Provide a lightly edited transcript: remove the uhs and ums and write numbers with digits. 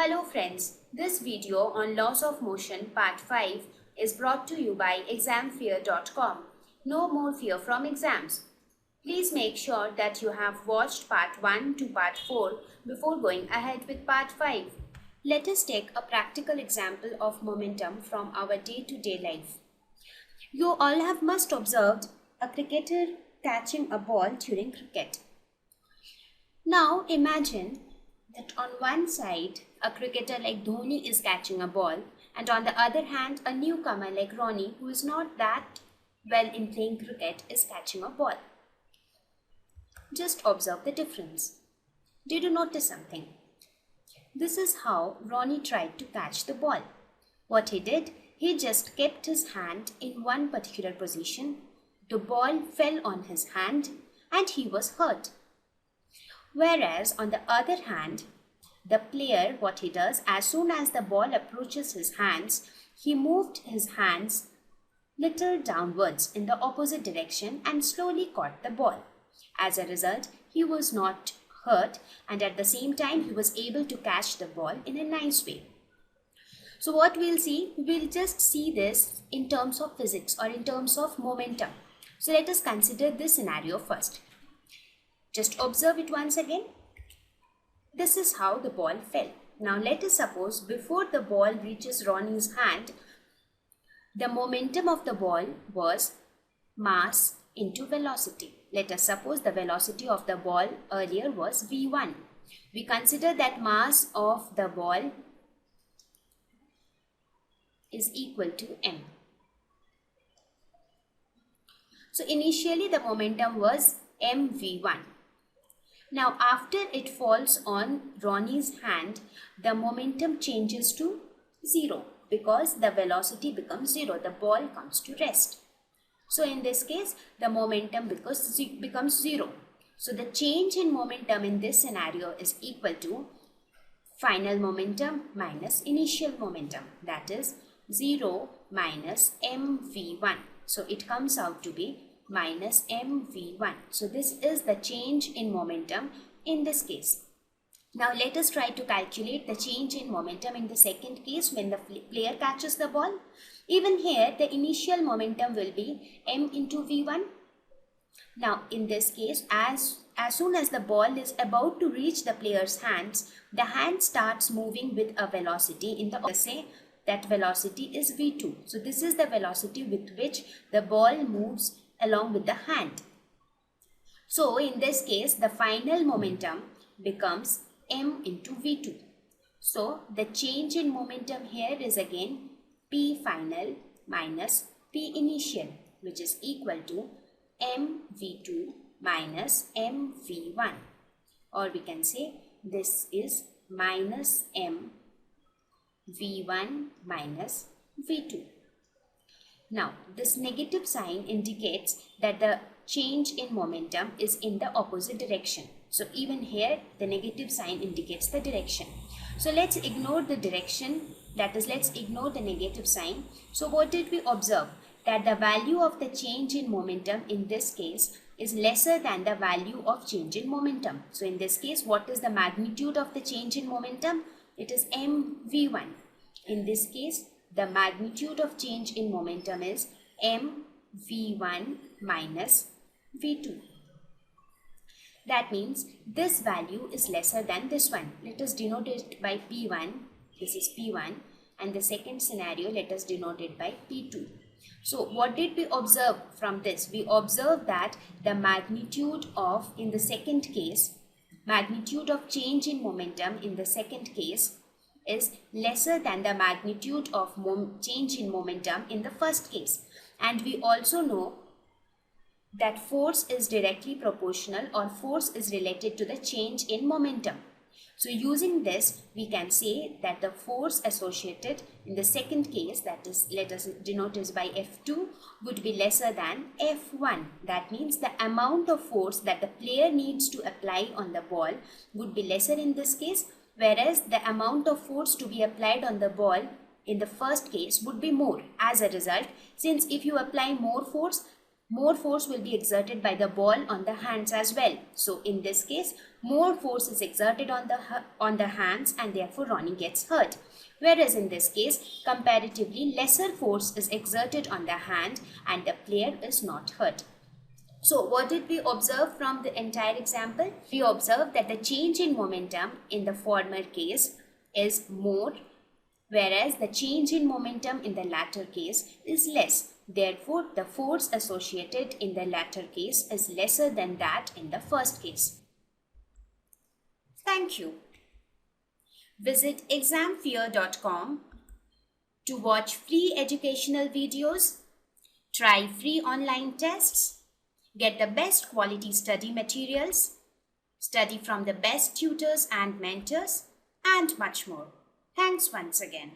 Hello friends, this video on laws of motion part 5 is brought to you by examfear.com. No more fear from exams. Please make sure that you have watched part 1 to part 4 before going ahead with part 5. Let us take a practical example of momentum from our day-to-day life. You all have must observed a cricketer catching a ball during cricket. Now imagine that on one side, a cricketer like Dhoni is catching a ball, and on the other hand, a newcomer like Ronnie, who is not that well in playing cricket, is catching a ball. Just observe the difference. Did you notice something? This is how Ronnie tried to catch the ball. What he did, he just kept his hand in one particular position. The ball fell on his hand and he was hurt. Whereas on the other hand, the player, what he does, as soon as the ball approaches his hands, he moved his hands little downwards in the opposite direction and slowly caught the ball. As a result, he was not hurt and at the same time he was able to catch the ball in a nice way. So what we'll see, we'll just see this in terms of physics or in terms of momentum. So let us consider this scenario first. Just observe it once again. This is how the ball fell. Now let us suppose before the ball reaches Ronnie's hand, the momentum of the ball was mass into velocity. Let us suppose the velocity of the ball earlier was v1. We consider that mass of the ball is equal to m. So initially the momentum was mv1. Now after it falls on Ronnie's hand, the momentum changes to 0 because the velocity becomes 0. The ball comes to rest. So in this case, the momentum becomes 0. So the change in momentum in this scenario is equal to final momentum minus initial momentum. That is 0 minus mv1. So it comes out to be minus mv1. So this is the change in momentum in this case. Now let us try to calculate the change in momentum in the second case when the player catches the ball. Even here the initial momentum will be m into v1. Now in this case, as soon as the ball is about to reach the player's hands, the hand starts moving with a velocity in the say that velocity is v2. So this is the velocity with which the ball moves along with the hand. So in this case, the final momentum becomes m into v2. So the change in momentum here is again p final minus p initial, which is equal to mv2 minus mv1, or we can say this is minus mv1 minus v2. Now, this negative sign indicates that the change in momentum is in the opposite direction. So, even here, the negative sign indicates the direction. So, let's ignore the direction, that is, let's ignore the negative sign. So, what did we observe? That the value of the change in momentum in this case is lesser than the value of change in momentum. So, in this case, what is the magnitude of the change in momentum? It is mv1. In this case, the magnitude of change in momentum is mv1 minus v2. That means this value is lesser than this one. Let us denote it by p1. This is p1. And the second scenario, let us denote it by p2. So what did we observe from this? We observed that the magnitude of, in the second case, magnitude of change in momentum in the second case is lesser than the magnitude of change in momentum in the first case. And we also know that force is directly proportional, or force is related to the change in momentum. So using this, we can say that the force associated in the second case, that is, let us denote this by F2, would be lesser than F1. That means the amount of force that the player needs to apply on the ball would be lesser in this case, whereas the amount of force to be applied on the ball in the first case would be more. As a result, since if you apply more force, more force will be exerted by the ball on the hands as well. So in this case, more force is exerted on the hands and therefore Ronnie gets hurt. Whereas in this case, comparatively lesser force is exerted on the hand and the player is not hurt. So what did we observe from the entire example? We observed that the change in momentum in the former case is more, whereas the change in momentum in the latter case is less. Therefore, the force associated in the latter case is lesser than that in the first case. Thank you. Visit examfear.com to watch free educational videos, try free online tests, get the best quality study materials, study from the best tutors and mentors, and much more. Thanks once again.